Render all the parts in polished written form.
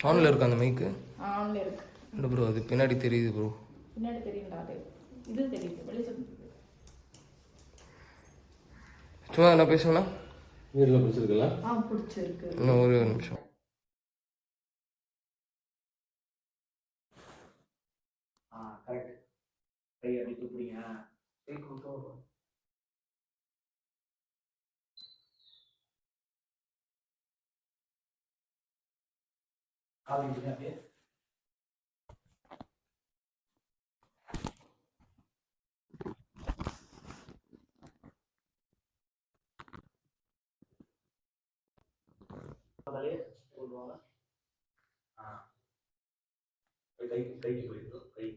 ஆன்ல இருக்கு அந்த மைக்கு. ஆன்ல இருக்கு. இல்ல ப்ரோ, அது பின்னாடி தெரியுது ப்ரோ. பின்னாடி தெரியும்டா அது. இது தெரியுது. வெளிச்சம். சும்மா என்ன பேசுவனா? வீடியோ பிடிச்சிருக்குல்ல? பிடிச்சிருக்கு. இன்னும் ஒரு நிமிஷம். கரெக்ட். கை அப்படி தூக்குறீங்க. கை கொடுத்தோம். காலிங்க அப்படியே. முதலே போடுவாங்க. கைக்கு போயிடும். கை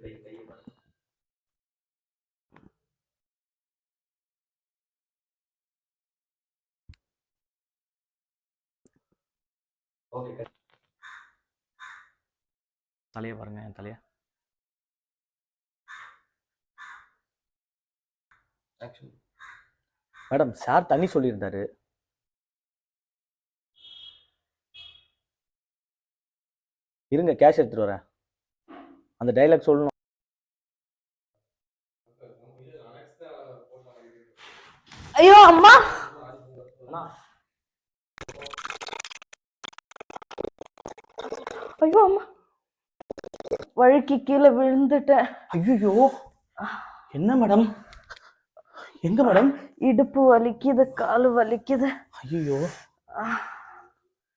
ஓகே. தலையை பாருங்க, என் தலையை. மேடம், சார் தண்ணி சொல்லியிருந்தாரு. இருங்க, கேஷ் எடுத்துட்டு வரேன். அந்த டைலாக் சொல்லணும். ஐயோ அம்மா, ஐயோ அம்மா, வழுக்கி கீழே விழுந்துட்டேன். ஐயோ, என்ன மேடம்? எங்க மேடம்? இடுப்பு வலிக்குது, காலு வலிக்குது. ஐயோ,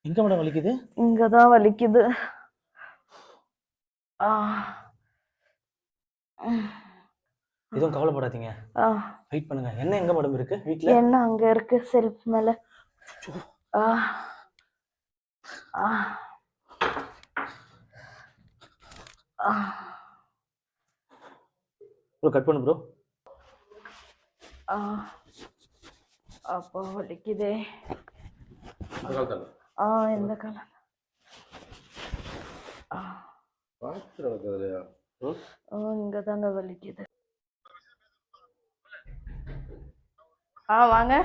எங்க மேடம் வலிக்குது? இங்கதான் வலிக்குது. எதுவும் கவலைப்படாதீங்க, வெயிட் பண்ணுங்க. என்ன எங்க மேடம் இருக்கு வீட்ல? என்ன அங்க இருக்கு, செல்ஃப் மேல. ப்ரோ கட் பண்ணு ப்ரோ. அப்போ வலிக்குதே. இந்த காலம் இங்க தாங்க வலிக்குது. வாங்க.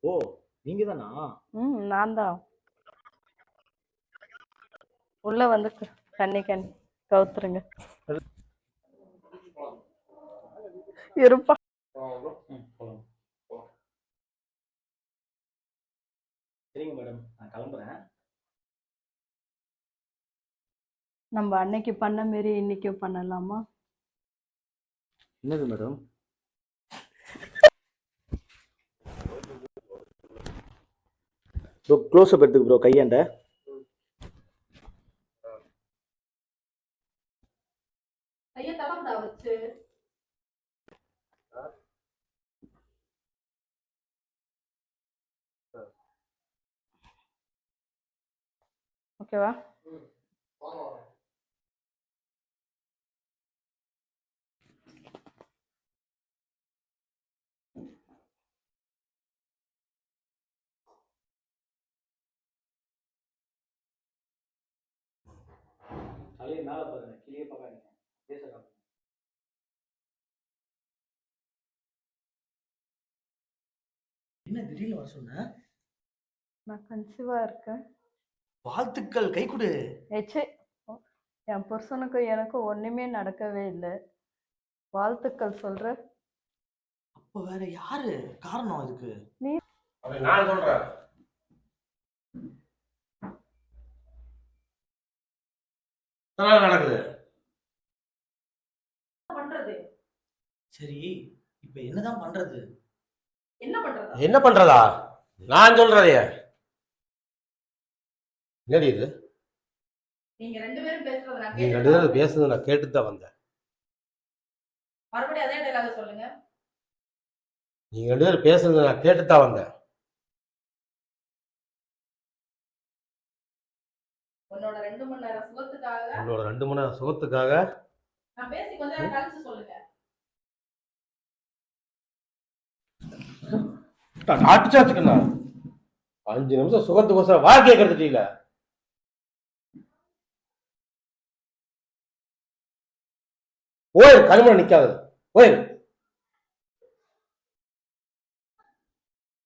ஓ, நீங்க தானா? நான் தான். உள்ள வந்து தண்ணி கவுத்துருங்க. இருப்பா. சரிங்க மேடம், நான் கிளம்புறேன். நம்ம அன்னைக்கு பண்ண மாரி இன்னைக்கும் பண்ணலாமா? என்னது மேடம்? ப்ரோ க்ளோஸ் அப் எடுத்துக்கு ப்ரோ, கையாண்ட. ஐயா தவண்டா வச்சு. ஓகேவா? தலையை மேலே பாருங்க, கீழே பார்க்காதீங்க. பேசலாம். என்ன திடீர்னு வர சொன்ன? நான் கன்சீவா இருக்கேன். வாழ்த்துக்கள், கை கொடு. என் புருஷனுக்கு எனக்கு ஒண்ணுமே நடக்கவே இல்லை. வாழ்த்துக்கள் சொல்ற. அப்ப வேற யாரு காரணம் அதுக்கு? நீ. நான் சொல்றேன். நடக்குது. பண்றது. சரி, இப்ப என்னதான் பண்றது? என்ன பண்றதா? நான் சொல்றதே. என்னடி இது? நீங்க ரெண்டு பேரும் பேசுறது நான் நீங்க ரெண்டு பேரும் பேசுறது நான் கேட்டு தான் வந்தேன். மறுபடியும் அதே டயலாக சொல்லுங்க. நீங்க ரெண்டு பேரும் பேசுறது நான் கேட்டு தான் வந்தேன். உன்னோட 2 மணி நேரம் சுகத்துக்காக நான் பேசி கொஞ்ச நேரம் கழிச்சு சொல்லுங்க. அடிச்சாச்சுக்கண்ணா 5 நிமிஷம் சுகத்துக்கோசரம் வாழ்க்கையை கெடுத்துட்டீங்கள. போயிரு, கருமணம் நிக்காது, போயிரு.